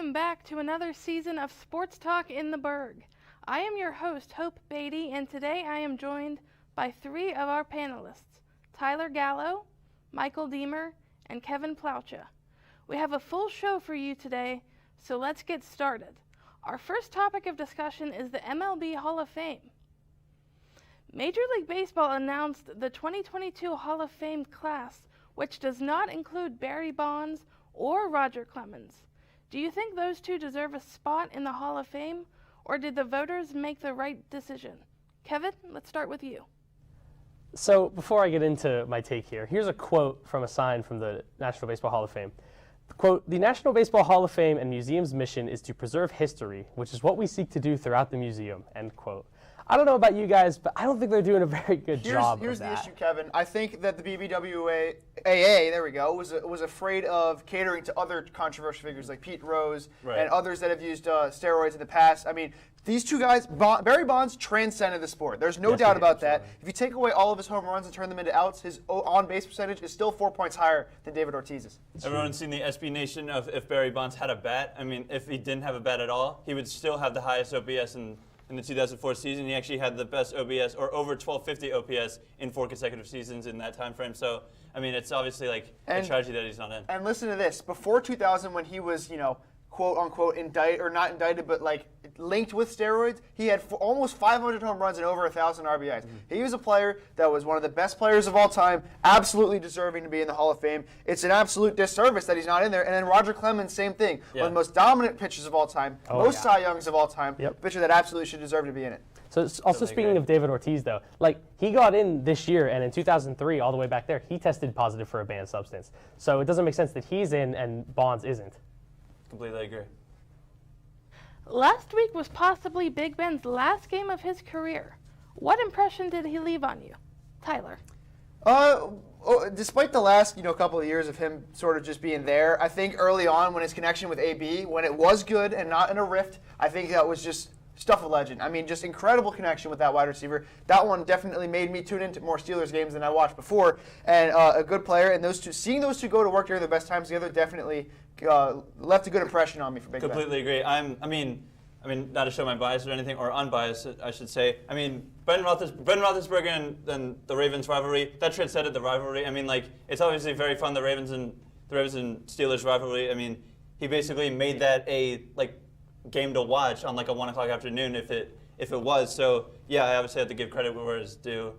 Welcome back to another season of Sports Talk in the Burgh. I am your host, Hope Beatty, and today I am joined by three of our panelists, Tyler Gallo, Michael Deemer, and Kevin Plaucha. We have a full show for you today, so let's get started. Our first topic of discussion is the MLB Hall of Fame. Major League Baseball announced the 2022 Hall of Fame class, which does not include Barry Bonds or Roger Clemens. Do you think those two deserve a spot in the Hall of Fame, or did the voters make the right decision? Kevin, let's start with you. So before I get into my take here, here's a quote from a sign from the National Baseball Hall of Fame. Quote, "The National Baseball Hall of Fame and Museum's mission is to preserve history, which is what we seek to do throughout the museum," end quote. I don't know about you guys, but I don't think they're doing a very good job Here's of that. the issue, Kevin. I think that the BBWAA, there we go, was afraid of catering to other controversial figures like Pete Rose and others that have used steroids in the past. I mean, these two guys, Barry Bonds transcended the sport. There's no doubt about that. If you take away all of his home runs and turn them into outs, his on-base percentage is still 4 points higher than David Ortiz's. Everyone's seen the SB Nation of if Barry Bonds had a bat. I mean, if he didn't have a bat at all, he would still have the highest OPS in the 2004 season. He actually had the best OPS, or over 1250 OPS, in 4 consecutive seasons in that time frame. So, I mean, it's obviously like a tragedy that he's not in. And listen to this. Before 2000, when he was, quote unquote indicted, or not indicted, but like linked with steroids, he had almost 500 home runs and over 1,000 RBIs. He was a player that was one of the best players of all time, absolutely deserving to be in the Hall of Fame. It's an absolute disservice that he's not in there. And then Roger Clemens, same thing. One of the most dominant pitchers of all time, most Cy Youngs of all time, pitcher that absolutely should deserve to be in it. So also speaking of David Ortiz, though, like he got in this year, and in 2003, all the way back there, he tested positive for a banned substance. So it doesn't make sense that he's in and Bonds isn't. Completely agree. Last week was possibly Big Ben's last game of his career. What impression did he leave on you? Tyler. Despite the last, couple of years of him sort of just being there, I think early on when his connection with AB, when it was good and not in a rift, I think that was just stuff of legend. I mean, just incredible connection with that wide receiver. That one definitely made me tune into more Steelers games than I watched before. And a good player, and seeing those two go to work during their best times together definitely left a good impression on me for Big Ben. Completely agree. I mean, not to show my bias or anything, or unbiased, I should say. I mean, Ben Roethlisberger and the Ravens rivalry, that transcended the rivalry. I mean, like, it's obviously very fun, the Ravens and Steelers rivalry. I mean, he basically made that a game to watch on like a 1 o'clock afternoon if it was. So yeah, I obviously have to give credit where it's due.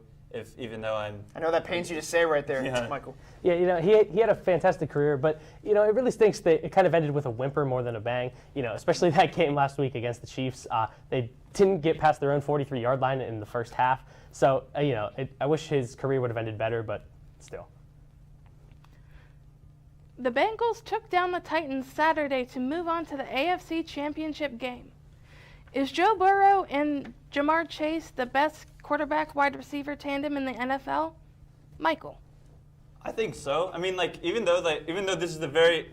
Even though I know that pains you to say right there, Michael. Yeah, he had a fantastic career, but it really stinks that it kind of ended with a whimper more than a bang. Especially that game last week against the Chiefs. They didn't get past their own 43-yard line in the first half. So I wish his career would have ended better, but still. The Bengals took down the Titans Saturday to move on to the AFC Championship game. Is Joe Burrow and Jamar Chase the best quarterback-wide receiver tandem in the NFL? Michael. I think so. I mean, even though this is the very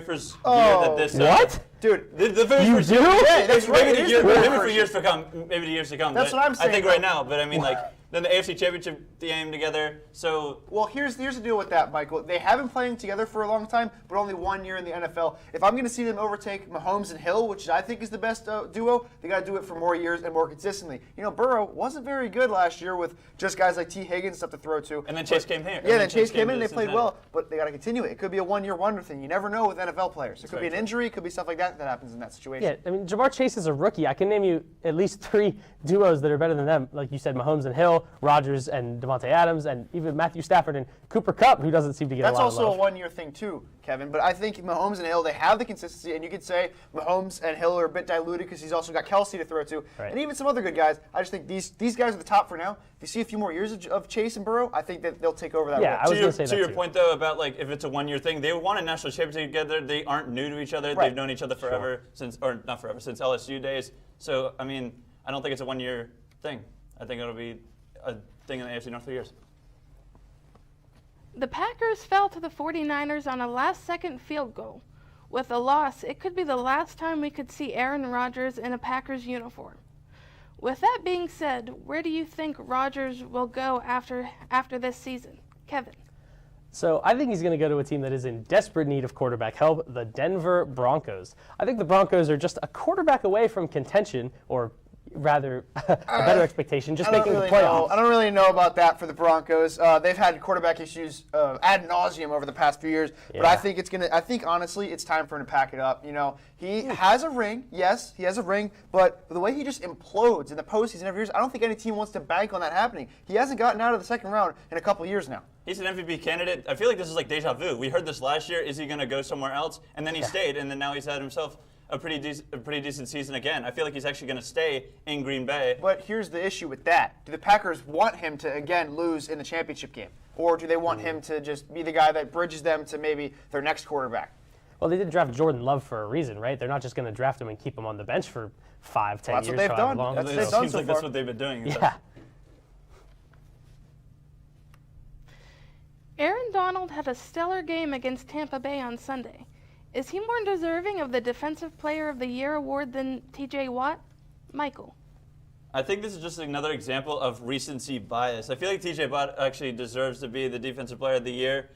first year that this. What? Dude, the very you first do? year. Yeah, that's right. Maybe the years to come. Maybe the years to come. That's what I'm saying. I think right now, but I mean, then the AFC Championship game together. So well, here's the deal with that, Michael. They have been playing together for a long time, but only 1 year in the NFL. If I'm going to see them overtake Mahomes and Hill, which I think is the best duo, they got to do it for more years and more consistently. Burrow wasn't very good last year with just guys like T. Higgins stuff to throw to. And then Chase came here. Yeah, then Chase came in and they played well, but they got to continue it. It could be a 1 year wonder thing. You never know with NFL players. It could be an injury, it could be stuff like that happens in that situation. Yeah, I mean, Jamar Chase is a rookie. I can name you at least 3 duos that are better than them. Like you said, Mahomes and Hill, Rodgers and Devontae Adams, and even Matthew Stafford and Cooper Kupp, who doesn't seem to get a lot of love. That's also a 1 year thing too, Kevin. But I think Mahomes and Hill, they have the consistency, and you could say Mahomes and Hill are a bit diluted because he's also got Kelsey to throw to, and even some other good guys. I just think these guys are the top for now. If you see a few more years of Chase and Burrow, I think that they'll take over that role. I was going to say that to your too. point, though, about if it's a 1 year thing, they won a national championship together. They aren't new to each other. Right. They've known each other forever, since LSU days. So, I mean, I don't think it's a 1 year thing. I think it'll be a thing in the AFC North for years. The Packers fell to the 49ers on a last-second field goal. With a loss, it could be the last time we could see Aaron Rodgers in a Packers uniform. With that being said, where do you think Rodgers will go after this season? Kevin. So I think he's going to go to a team that is in desperate need of quarterback help, the Denver Broncos. I think the Broncos are just a quarterback away from contention, or rather a better expectation, just making the playoffs. I don't really know about that for the Broncos. They've had quarterback issues ad nauseum over the past few years, but I think honestly it's time for him to pack it up. You know, he has a ring. Yes, he has a ring, but the way he just implodes in the postseason every year, I don't think any team wants to bank on that happening. He hasn't gotten out of the second round in a couple years now. He's an MVP candidate. I feel like this is like deja vu. We heard this last year. Is he going to go somewhere else? And then he stayed, and then now he's had himself a pretty decent season again. I feel like he's actually going to stay in Green Bay. But here's the issue with that. Do the Packers want him to, again, lose in the championship game? Or do they want him to just be the guy that bridges them to maybe their next quarterback? Well, they did draft Jordan Love for a reason, right? They're not just going to draft him and keep him on the bench for 5, 10 years. That's what they've done. Long. That's what It they've done seems so like far. that's what they've been doing. Yeah. Aaron Donald had a stellar game against Tampa Bay on Sunday. Is he more deserving of the Defensive Player of the Year award than TJ Watt? Michael. I think this is just another example of recency bias. I feel like TJ Watt actually deserves to be the Defensive Player of the Year.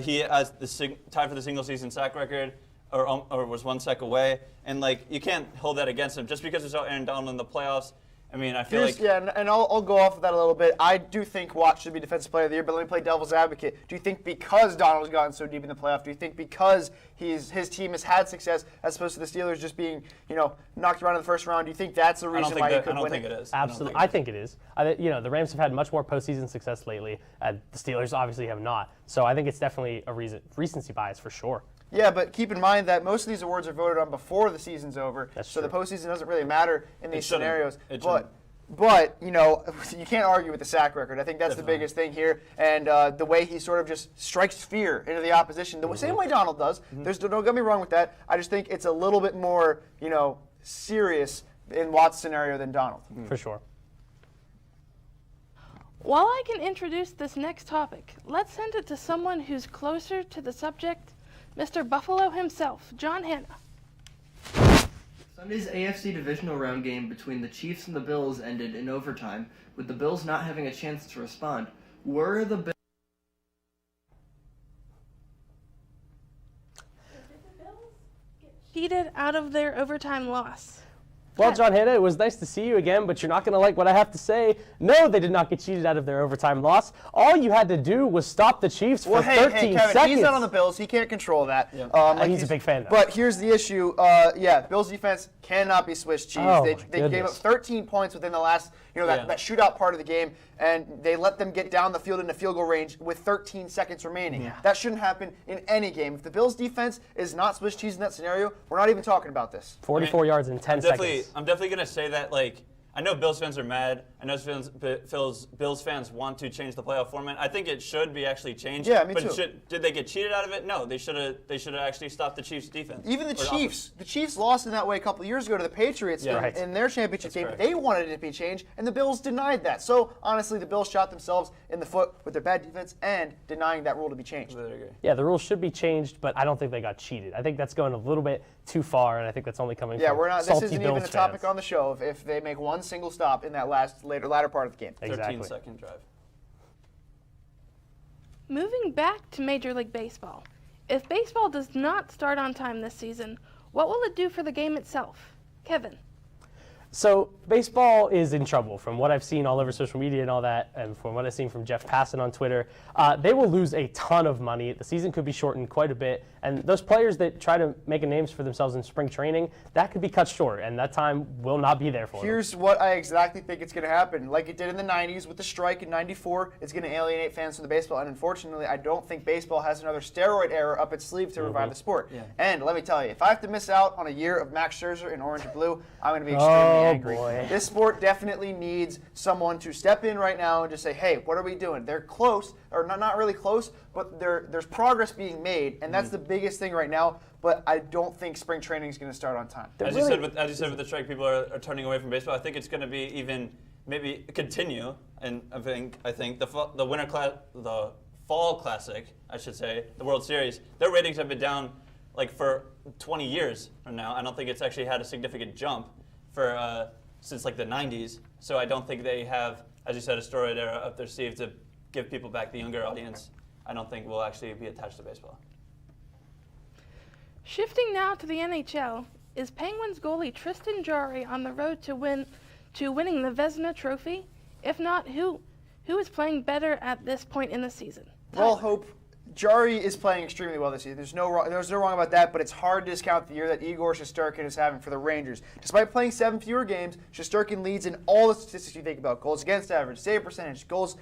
He has the tied for the single-season sack record, or was 1 sack away, and like you can't hold that against him just because we saw Aaron Donald in the playoffs. I mean, I feel like and I'll go off of that a little bit. I do think Watt should be Defensive Player of the Year, but let me play devil's advocate. Do you think because Donald's gotten so deep in the playoff, do you think because his team has had success as opposed to the Steelers just being, knocked around in the first round, do you think that's the reason why he could win it? I don't think it is. Absolutely. I think it is. The Rams have had much more postseason success lately. The Steelers obviously have not. So I think it's definitely a recency bias for sure. Yeah, but keep in mind that most of these awards are voted on before the season's over. That's so true. the postseason doesn't really matter in these scenarios. But you can't argue with the sack record. I think that's the biggest thing here. And the way he sort of just strikes fear into the opposition, the same way Donald does. Don't get me wrong with that. I just think it's a little bit more, serious in Watt's scenario than Donald. For sure. While I can introduce this next topic, let's send it to someone who's closer to the subject, Mr. Buffalo himself, John Hanna. Sunday's AFC divisional round game between the Chiefs and the Bills ended in overtime, with the Bills not having a chance to respond. Were the Bills... Cheated out of their overtime loss? Well, John Hanna, it was nice to see you again, but you're not going to like what I have to say. No, they did not get cheated out of their overtime loss. All you had to do was stop the Chiefs for 13 Kevin, seconds. he's not on the Bills. He can't control that. Yeah. He's a big fan, though. But here's the issue. Bills defense cannot be Swiss cheese. Oh, they gave up 13 points within the last, that shootout part of the game, and they let them get down the field into field goal range with 13 seconds remaining. Yeah. That shouldn't happen in any game. If the Bills defense is not Swiss cheese in that scenario, we're not even talking about this. 44 yards in 10 seconds. I'm definitely going to say that, I know Bills fans are mad. I know Bills fans want to change the playoff format. I think it should be actually changed. Yeah, me too. Did they get cheated out of it? No, they should have actually stopped the Chiefs' defense. Even the Chiefs lost in that way a couple of years ago to the Patriots in their championship game. correct. They wanted it to be changed, and the Bills denied that. So honestly, the Bills shot themselves in the foot with their bad defense and denying that rule to be changed. Yeah, the rules should be changed, but I don't think they got cheated. I think that's going a little bit too far, and I think that's only coming from we're not. salty This isn't Bills even a topic fans. on the show if they make one single stop in that latter part of the game. Exactly. 13-second drive. Moving back to Major League Baseball. If baseball does not start on time this season, what will it do for the game itself? Kevin. So baseball is in trouble from what I've seen all over social media and all that, and from what I've seen from Jeff Passan on Twitter. They will lose a ton of money. The season could be shortened quite a bit, and those players that try to make a name for themselves in spring training, that could be cut short, and that time will not be there for them. Here's what I exactly think it's going to happen. Like it did in the 90s with the strike in 94, it's going to alienate fans from the baseball, and unfortunately, I don't think baseball has another steroid era up its sleeve to revive the sport. Yeah. And let me tell you, if I have to miss out on a year of Max Scherzer in orange and blue, I'm going to be extremely angry. Boy. This sport definitely needs someone to step in right now and just say, hey, what are we doing? They're close, or not really close, but there's progress being made, and that's the biggest thing right now. But I don't think spring training is going to start on time. As you said with the strike, people are turning away from baseball. I think it's going to be even maybe continue, and I think the fall classic, I should say, the World Series, their ratings have been down for 20 years from now. I don't think it's actually had a significant jump for since the 90s. So I don't think they have, as you said, a steroid era up their sleeve to give people back the younger audience. I don't think will actually be attached to baseball. Shifting now to the NHL, is Penguins goalie Tristan Jarry on the road to winning the Vezina Trophy? If not, who is playing better at this point in the season? Well, Hope, Jarry is playing extremely well this year. There's no wrong about that, but it's hard to discount the year that Igor Shesterkin is having for the Rangers. Despite playing 7 fewer games, Shesterkin leads in all the statistics you think about: goals against average, save percentage, goals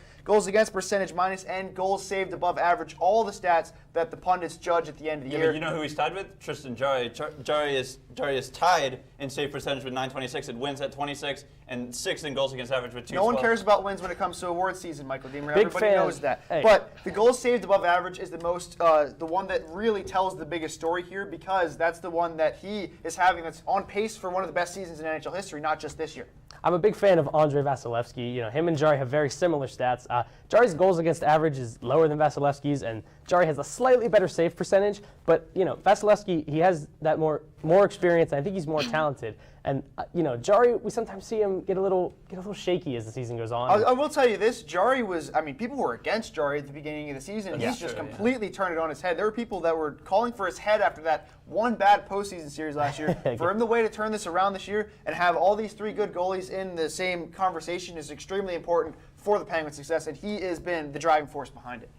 against percentage minus, and goals saved above average. All the stats that the pundits judge at the end of the year. But you know who he's tied with? Tristan Jarry. Jarry is tied in save percentage with 926 and wins at 26 and 6 in goals against average with 212. No one cares about wins when it comes to award season, Michael Deemer. Big Everybody fan. knows that. Hey. But the goals saved above average is the one that really tells the biggest story here, because that's the one that he is having that's on pace for one of the best seasons in NHL history, not just this year. I'm a big fan of Andrei Vasilevsky. You know, him and Jarry have very similar stats. Jarry's goals against average is lower than Vasilevsky's, and Jarry has a slightly better save percentage. But you know, Vasilevsky, he has that more experience, and I think he's more talented. And you know, Jarry, we sometimes see him get a little shaky as the season goes on. I will tell you this: Jarry was. I mean, people were against Jarry at the beginning of the season. Yeah. He's just completely turned it on his head. There were people that were calling for his head after that one bad postseason series last year. For him, the way to turn this around this year and have all these 3 good goalies in the same conversation is extremely important for the Penguins' success, and he has been the driving force behind it.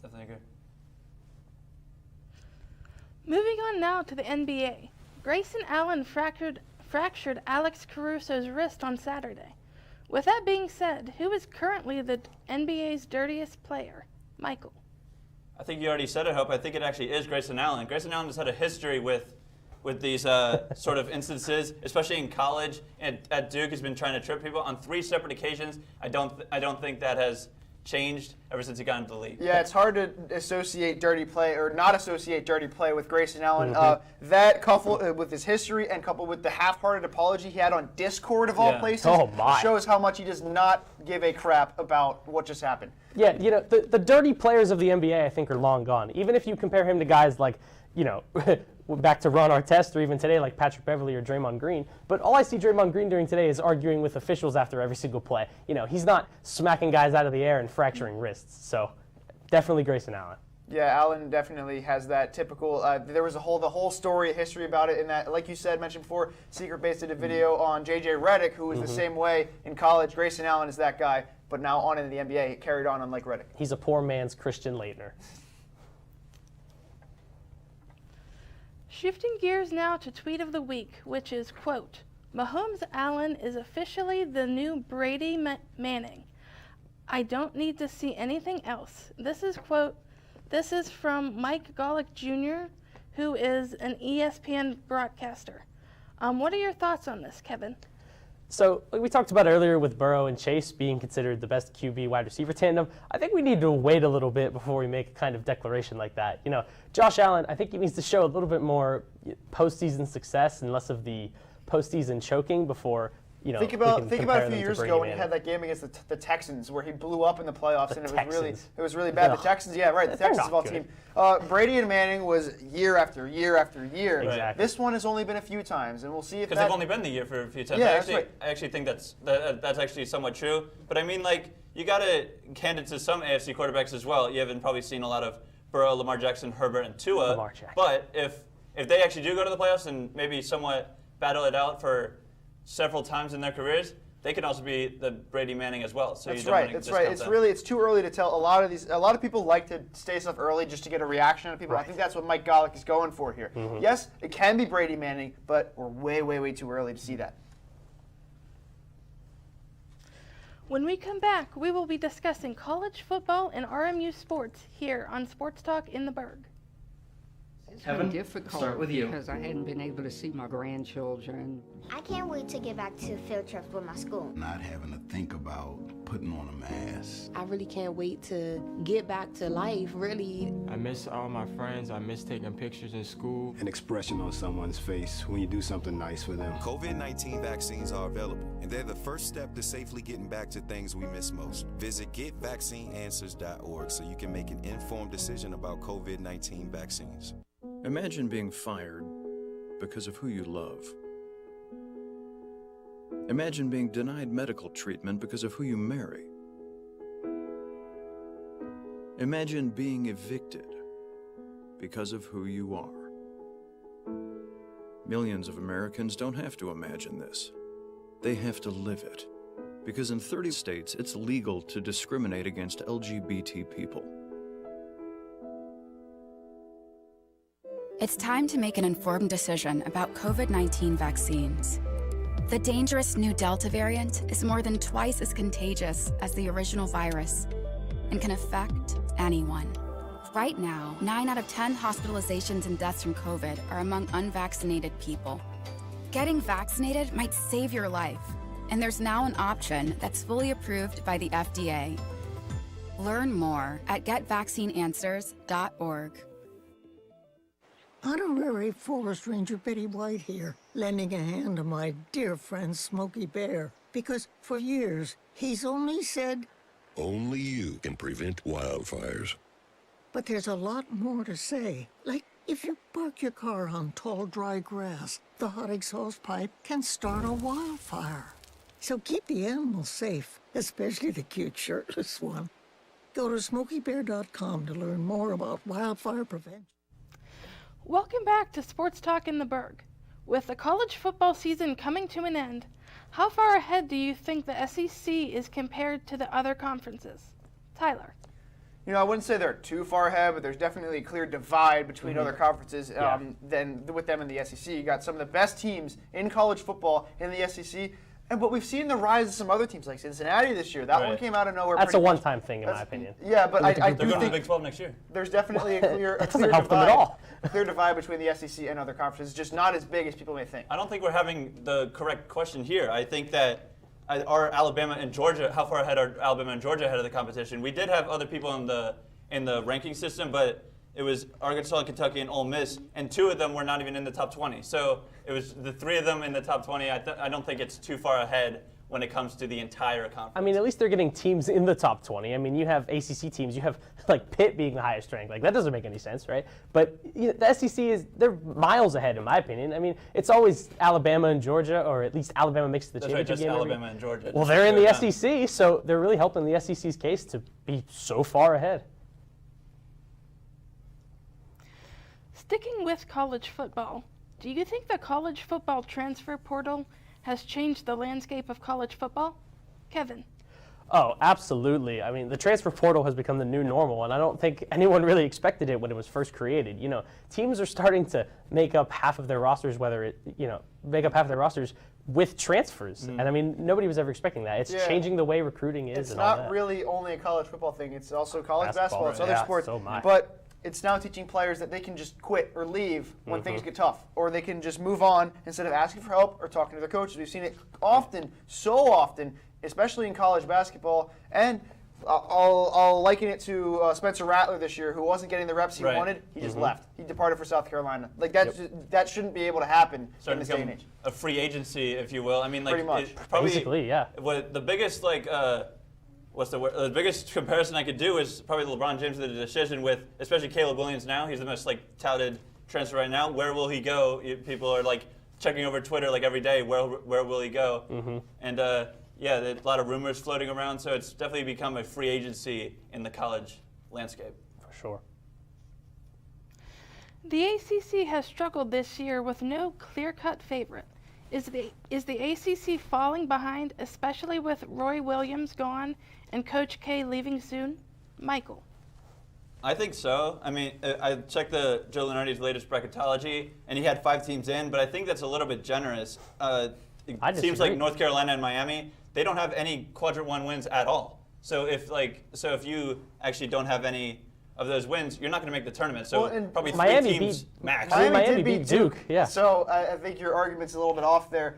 Definitely agree. Moving on now to the NBA. Grayson Allen fractured Alex Caruso's wrist on Saturday. With that being said, who is currently the NBA's dirtiest player? Michael. I think you already said it, Hope. I think it actually is Grayson Allen. Grayson Allen has had a history with these sort of instances, especially in college. And at Duke, he's been trying to trip people on 3 separate occasions. I don't think that has changed ever since he got into the league. Yeah, it's hard to associate dirty play or not associate dirty play with Grayson Allen. That coupled with his history and coupled with the half-hearted apology he had on Discord of all places shows how much he does not give a crap about what just happened. Yeah, you know, the dirty players of the NBA, I think, are long gone. Even if you compare him to guys like, you know, back to Ron Artest, or even today like Patrick Beverley or Draymond Green. But all I see Draymond Green doing today is arguing with officials after every single play. You know, he's not smacking guys out of the air and fracturing wrists. So definitely Grayson Allen. Yeah, Allen definitely has that typical. There was the whole story, a history about it, in that, like you said, mentioned before, Secret Base did a video on J.J. Redick, who was the same way in college. Grayson Allen is that guy, but now on into the NBA, he carried on unlike Redick. He's a poor man's Christian Laettner. Shifting gears now to tweet of the week, which is, quote, Mahomes Allen is officially the new Brady Manning. I don't need to see anything else. This is from Mike Golick Jr., who is an ESPN broadcaster. What are your thoughts on this, Kevin? So, like we talked about earlier with Burrow and Chase being considered the best QB wide receiver tandem, I think we need to wait a little bit before we make a kind of declaration like that. You know, Josh Allen, I think he needs to show a little bit more postseason success and less of the postseason choking before, you know, think about a few years ago when he had that game against the Texans where he blew up in the playoffs, and it was really bad. No. The Texans, yeah, right. The Texans of all team. Brady and Manning was year after year after year. Exactly. This one has only been a few times, and we'll see if because they've only been the year for a few times. Yeah, I actually think that's actually somewhat true. But I mean, like, you got to hand it to some AFC quarterbacks as well. You haven't probably seen a lot of Burrow, Lamar Jackson, Herbert, and Tua. Lamar Jackson. But if they actually do go to the playoffs and maybe somewhat battle it out for several times in their careers, they can also be the Brady Manning as well. So that's you don't right. want to That's right. It's too early to tell. A lot of people like to say stuff early just to get a reaction out of people. Right. I think that's what Mike Golick is going for here. Yes, it can be Brady Manning, but we're way too early to see that. When we come back, we will be discussing college football and RMU sports here on Sports Talk in the Burgh. It's been difficult. Start with you. Because I hadn't been able to see my grandchildren. I can't wait to get back to field trips with my school. Not having to think about putting on a mask. I really can't wait to get back to life, really. I miss all my friends. I miss taking pictures in school. An expression on someone's face when you do something nice for them. COVID-19 vaccines are available, and they're the first step to safely getting back to things we miss most. Visit getvaccineanswers.org so you can make an informed decision about COVID-19 vaccines. Imagine being fired because of who you love. Imagine being denied medical treatment because of who you marry. Imagine being evicted because of who you are. Millions of Americans don't have to imagine this. They have to live it. Because in 30 states, it's legal to discriminate against LGBT people. It's time to make an informed decision about COVID-19 vaccines. The dangerous new Delta variant is more than twice as contagious as the original virus and can affect anyone. Right now, 9 out of 10 hospitalizations and deaths from COVID are among unvaccinated people. Getting vaccinated might save your life, and there's now an option that's fully approved by the FDA. Learn more at getvaccineanswers.org. Honorary Forest Ranger Betty White here, lending a hand to my dear friend Smokey Bear, because for years he's only said, only you can prevent wildfires. But there's a lot more to say. Like, if you park your car on tall, dry grass, the hot exhaust pipe can start a wildfire. So keep the animals safe, especially the cute shirtless one. Go to SmokeyBear.com to learn more about wildfire prevention. Welcome back to Sports Talk in the Burgh. With the college football season coming to an end, how far ahead do you think the SEC is compared to the other conferences? Tyler. You know, I wouldn't say they're too far ahead, but there's definitely a clear divide between other conferences than with them in the SEC. You got some of the best teams in college football in the SEC. But we've seen the rise of some other teams like Cincinnati this year. That one came out of nowhere. That's a one-time thing, in my opinion. Yeah, but I do they're going to think the Big 12 next year. There's definitely a clear divide between the SEC and other conferences, just not as big as people may think. I don't think we're having the correct question here. I think that are Alabama and Georgia, how far ahead are Alabama and Georgia ahead of the competition? We did have other people in the ranking system, but it was Arkansas and Kentucky and Ole Miss, and 2 of them were not even in the top 20. So it was the 3 of them in the top 20. I don't think it's too far ahead when it comes to the entire conference. I mean, at least they're getting teams in the top 20. I mean, you have ACC teams. You have, like, Pitt being the highest ranked. Like, that doesn't make any sense, right? But the SEC they're miles ahead, in my opinion. I mean, it's always Alabama and Georgia, or at least Alabama makes the championship game. Alabama and Georgia. Well, they're in the SEC, so they're really helping the SEC's case to be so far ahead. Sticking with college football, do you think the college football transfer portal has changed the landscape of college football? Kevin. Oh, absolutely. I mean, the transfer portal has become the new normal, and I don't think anyone really expected it when it was first created. You know, teams are starting to make up half of their rosters, with transfers. And I mean, nobody was ever expecting that. It's changing the way recruiting is. It's not really only a college football thing. It's also college basketball. It's other sports. So much. But it's now teaching players that they can just quit or leave when things get tough, or they can just move on instead of asking for help or talking to their coaches. We've seen it often, so often, especially in college basketball. And I'll liken it to Spencer Rattler this year, who wasn't getting the reps he wanted. He just left. He departed for South Carolina. Like that shouldn't be able to happen in this day and age. A free agency, if you will. I mean, like pretty much. Basically, yeah. What the biggest the biggest comparison I could do is probably LeBron James did a decision with, especially Caleb Williams now. He's the most touted transfer right now. Where will he go? People are checking over Twitter every day. Where will he go? And there's a lot of rumors floating around. So it's definitely become a free agency in the college landscape. For sure. The ACC has struggled this year with no clear-cut favorite. Is the ACC falling behind, especially with Roy Williams gone and Coach K leaving soon? Michael. I think so. I mean, I checked Joe Lunardi's latest bracketology, and he had 5 teams in, but I think that's a little bit generous. It seems like North Carolina and Miami, they don't have any Quadrant 1 wins at all. So if you actually don't have any of those wins, you're not going to make the tournament. So probably 3 teams max. Miami beat Duke. Yeah. So I think your argument's a little bit off there.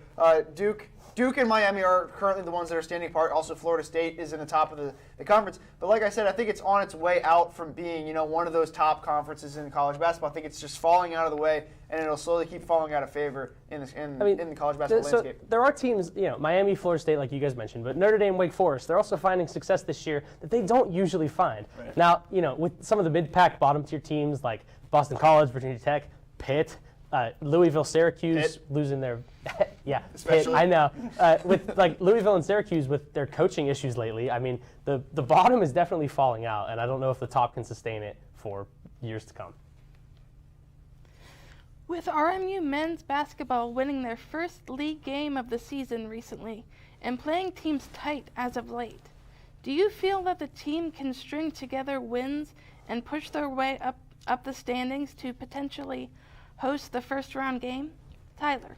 Duke and Miami are currently the ones that are standing apart. Also, Florida State is in the top of the conference. But like I said, I think it's on its way out from being, one of those top conferences in college basketball. I think it's just falling out of the way, and it'll slowly keep falling out of favor in the college basketball landscape. There are teams, Miami, Florida State, like you guys mentioned, but Notre Dame, Wake Forest, they're also finding success this year that they don't usually find. Right. Now, with some of the mid-pack bottom-tier teams like Boston College, Virginia Tech, Pitt, Louisville, Syracuse losing their Especially. I know. With like Louisville and Syracuse with their coaching issues lately, I mean, the bottom is definitely falling out, and I don't know if the top can sustain it for years to come. With RMU men's basketball winning their first league game of the season recently and playing teams tight as of late, do you feel that the team can string together wins and push their way up the standings to potentially host the first round game? Tyler.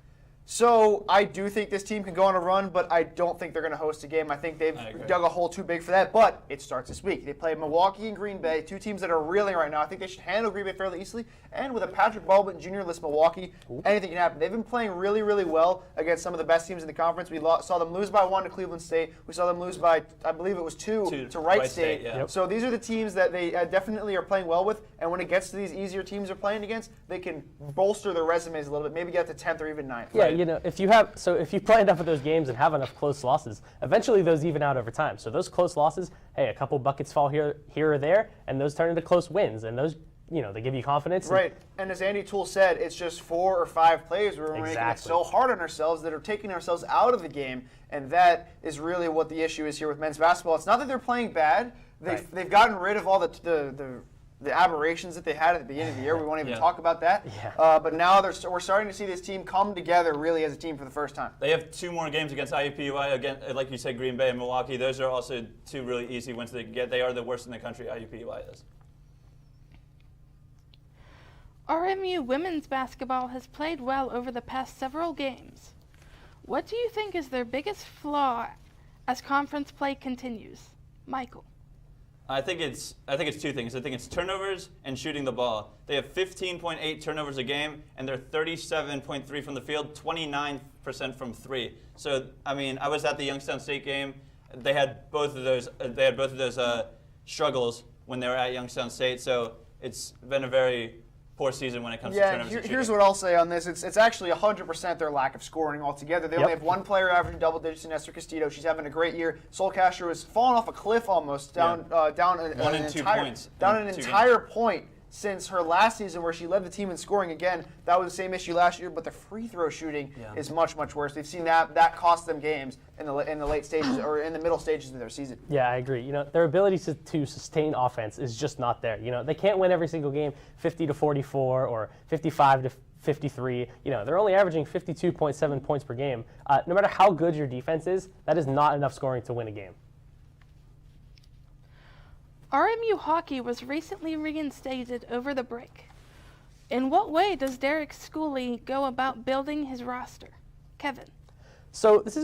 So I do think this team can go on a run, but I don't think they're going to host a game. I think they've dug a hole too big for that, but it starts this week. They play Milwaukee and Green Bay, two teams that are reeling right now. I think they should handle Green Bay fairly easily, and with a Patrick Baldwin Jr.-less Milwaukee, anything can happen. They've been playing really, really well against some of the best teams in the conference. We saw them lose by 1 to Cleveland State. We saw them lose by, I believe it was 2 to Wright State. So these are the teams that they definitely are playing well with, and when it gets to these easier teams they're playing against, they can bolster their resumes a little bit, maybe get to 10th or even 9th. Yeah, you know, if you play enough of those games and have enough close losses, eventually those even out over time. So those close losses, hey, a couple buckets fall here or there, and those turn into close wins, and those, you know, they give you confidence. Right, and as Andy Toole said, it's just 4 or 5 plays where we're making it so hard on ourselves that are taking ourselves out of the game, and that is really what the issue is here with men's basketball. It's not that they're playing bad. They've gotten rid of all the aberrations that they had at the beginning of the year. We won't even talk about that. But now we're starting to see this team come together really as a team for the first time. They have 2 more games against IUPUI. Again, like you said, Green Bay and Milwaukee. Those are also 2 really easy wins they can get. They are the worst in the country, IUPUI is. RMU women's basketball has played well over the past several games. What do you think is their biggest flaw as conference play continues? Michael. I think it's 2 things. I think it's turnovers and shooting the ball. They have 15.8 turnovers a game, and they're 37.3 from the field, 29% from 3. So I mean, I was at the Youngstown State game. They had both of those. Struggles when they were at Youngstown State. So it's been a very poor season when it comes to turnovers. Yeah, here's what I'll say on this. It's actually 100% their lack of scoring altogether. They only have 1 player averaging double digits in Esther Castillo. She's having a great year. Sol Castro has fallen off a cliff almost, down an entire point since her last season where she led the team in scoring again. That was the same issue last year, but the free throw shooting is much, much worse. We've seen that cost them games in the late stages or in the middle stages of their season. Yeah, I agree. You know, their ability to sustain offense is just not there. You know, they can't win every single game 50-44 or 55-53. You know, they're only averaging 52.7 points per game. No matter how good your defense is, that is not enough scoring to win a game. RMU hockey was recently reinstated over the break. In what way does Derek Schooley go about building his roster? Kevin. So there's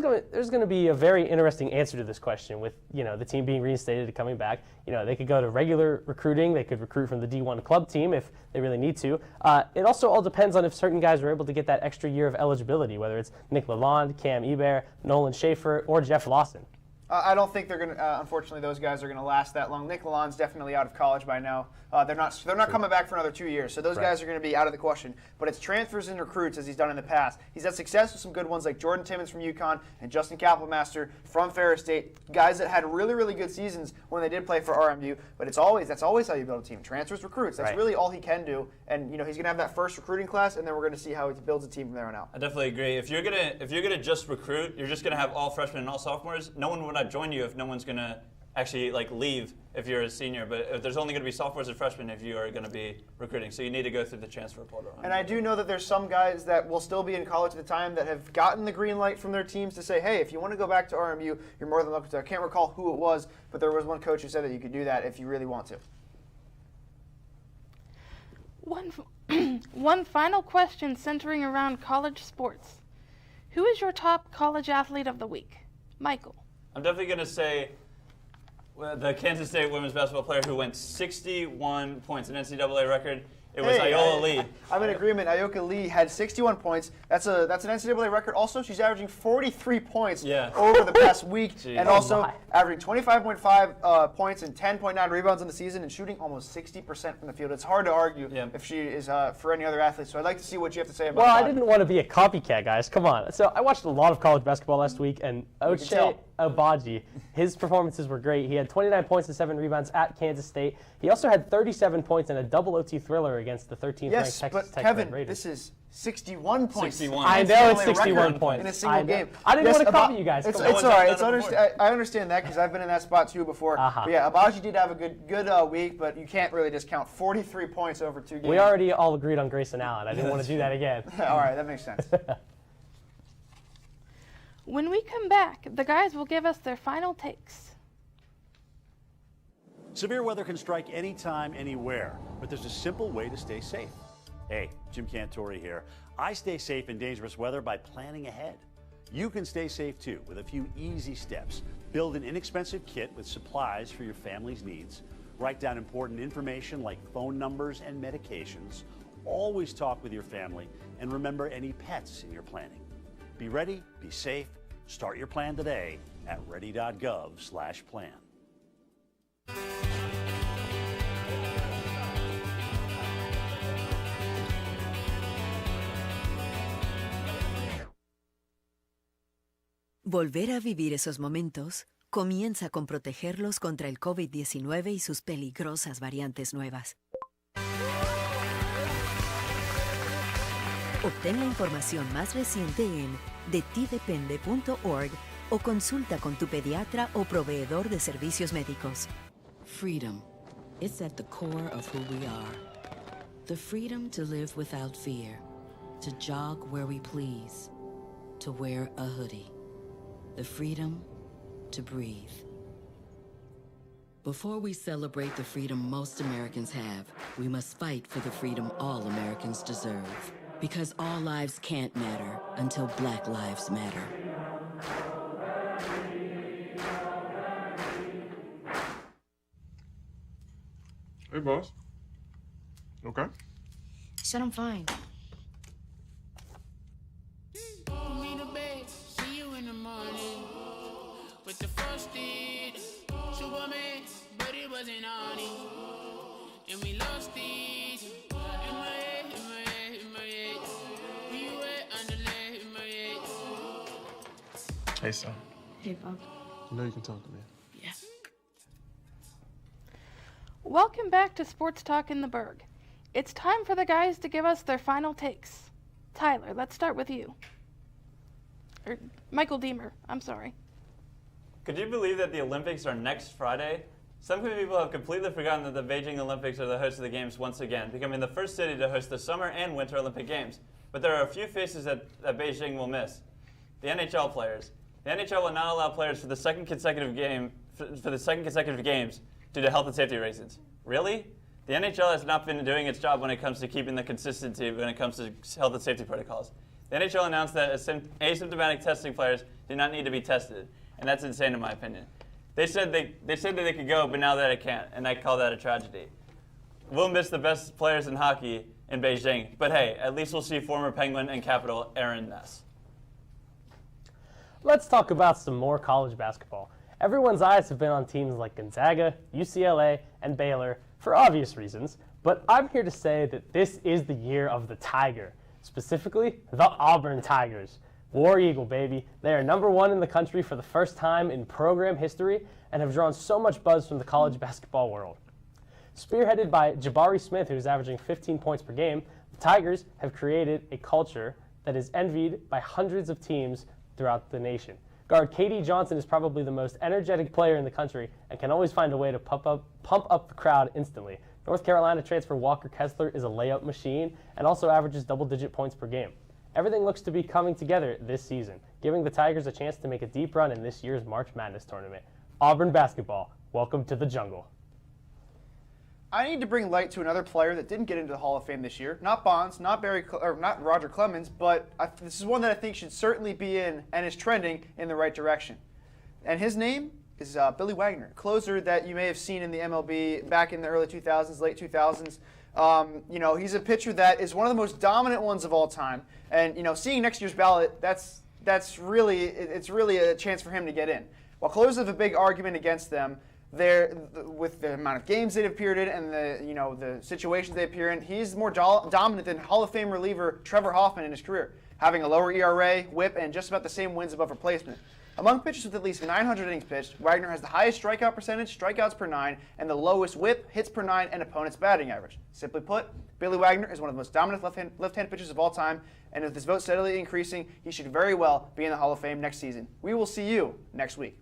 going to be a very interesting answer to this question with, you know, the team being reinstated and coming back. You know, they could go to regular recruiting. They could recruit from the D1 club team if they really need to. It also all depends on if certain guys are able to get that extra year of eligibility, whether it's Nick Lalonde, Cam Ebert, Nolan Schaefer, or Jeff Lawson. I don't think they're going to. Unfortunately, those guys are going to last that long. Nick Lalonde's definitely out of college by now. They're not coming back for another 2 years, so those guys are going to be out of the question. But it's transfers and recruits as he's done in the past. He's had success with some good ones like Jordan Timmons from UConn and Justin Kapelmaster from Ferris State, guys that had really, really good seasons when they did play for RMU. But that's always how you build a team: transfers, recruits. That's really all he can do. And you know, he's going to have that first recruiting class, and then we're going to see how he builds a team from there on out. I definitely agree. If you're gonna just recruit, you're just gonna have all freshmen and all sophomores. No one would not join you if no one's gonna actually leave if you're a senior, but there's only going to be sophomores and freshmen if you are going to be recruiting, so you need to go through the transfer portal. And I do know that there's some guys that will still be in college at the time that have gotten the green light from their teams to say, hey, if you want to go back to RMU, you're more than welcome to. I can't recall who it was, but there was one coach who said that you could do that if you really want to. One final question centering around college sports. Who is your top college athlete of the week? Michael. I'm definitely going to say the Kansas State women's basketball player who went 61 points, an NCAA record. It was Iola Lee. I'm in agreement. Ioka Lee had 61 points. That's an NCAA record. Also, she's averaging 43 points over the past week, and also averaging 25.5 points and 10.9 rebounds in the season, and shooting almost 60% from the field. It's hard to argue if she is for any other athlete. So I'd like to see what you have to say about that. Well, I didn't want to be a copycat, guys. Come on. So I watched a lot of college basketball last week, and I would say Abaji. His performances were great. He had 29 points and 7 rebounds at Kansas State. He also had 37 points and a double OT thriller against the 13th ranked Texas Tech Kevin, Red Raiders. this is 61 points. 61. I know it's 61 points. In a single game. I didn't want to cover you guys. It's all right. I understand that because I've been in that spot too before. But yeah, Abaji did have a good week, but you can't really discount 43 points over 2 games. We already all agreed on Grayson Allen. I didn't want to do that again. All right, that makes sense. When we come back, the guys will give us their final takes. Severe weather can strike anytime, anywhere, but there's a simple way to stay safe. Hey, Jim Cantori here. I stay safe in dangerous weather by planning ahead. You can stay safe too with a few easy steps. Build an inexpensive kit with supplies for your family's needs. Write down important information like phone numbers and medications. Always talk with your family and remember any pets in your planning. Be ready, be safe. Start your plan today at ready.gov/plan. Volver a vivir esos momentos comienza con protegerlos contra el COVID-19 y sus peligrosas variantes nuevas. Obtén la información más reciente en detidepende.org o consulta con tu pediatra o proveedor de servicios médicos. Freedom. It's at the core of who we are. The freedom to live without fear, to jog where we please, to wear a hoodie. The freedom to breathe. Before we celebrate the freedom most Americans have, we must fight for the freedom all Americans deserve. Because all lives can't matter until Black lives matter. Hey, boss. Okay. Said I'm fine. With the first did Superman, but it wasn't on it. And we lost it. In my head, in my head, in my head. We were underlay in my head. Hey, son. Hey, Bob. You know you can talk to me. Yeah. Welcome back to Sports Talk in the Burgh. It's time for the guys to give us their final takes. Tyler, let's start with you. Or Michael Deemer, I'm sorry. Could you believe that the Olympics are next Friday? Some people have completely forgotten that the Beijing Olympics are the host of the Games once again, becoming the first city to host the Summer and Winter Olympic Games. But there are a few faces that Beijing will miss. The NHL players. The NHL will not allow players for the second consecutive games due to health and safety reasons. Really? The NHL has not been doing its job when it comes to keeping the consistency when it comes to health and safety protocols. The NHL announced that asymptomatic testing players do not need to be tested. And that's insane in my opinion. They said that they could go, but now that it can't, and I call that a tragedy. We'll miss the best players in hockey in Beijing, but hey, at least we'll see former Penguin and Capital Aaron Ness. Let's talk about some more college basketball. Everyone's eyes have been on teams like Gonzaga, UCLA, and Baylor for obvious reasons, but I'm here to say that this is the year of the Tiger, specifically the Auburn Tigers. War Eagle, baby. They are #1 in the country for the first time in program history and have drawn so much buzz from the college basketball world. Spearheaded by Jabari Smith, who is averaging 15 points per game, the Tigers have created a culture that is envied by hundreds of teams throughout the nation. Guard KD Johnson is probably the most energetic player in the country and can always find a way to pump up the crowd instantly. North Carolina transfer Walker Kessler is a layup machine and also averages double-digit points per game. Everything looks to be coming together this season, giving the Tigers a chance to make a deep run in this year's March Madness tournament. Auburn basketball, welcome to the jungle. I need to bring light to another player that didn't get into the Hall of Fame this year. Not Bonds, not Roger Clemens, but this is one that I think should certainly be in and is trending in the right direction. And his name is Billy Wagner, closer that you may have seen in the MLB back in the early 2000s, late 2000s. He's a pitcher that is one of the most dominant ones of all time. And, seeing next year's ballot, it's really a chance for him to get in. While closers have a big argument against them, with the amount of games they've appeared in and the situations they appear in, he's more dominant than Hall of Fame reliever Trevor Hoffman in his career, having a lower ERA, WHIP, and just about the same wins above replacement. Among pitchers with at least 900 innings pitched, Wagner has the highest strikeout percentage, strikeouts per 9, and the lowest whip, hits per 9, and opponent's batting average. Simply put, Billy Wagner is one of the most dominant left-hand pitchers of all time, and with his vote steadily increasing, he should very well be in the Hall of Fame next season. We will see you next week.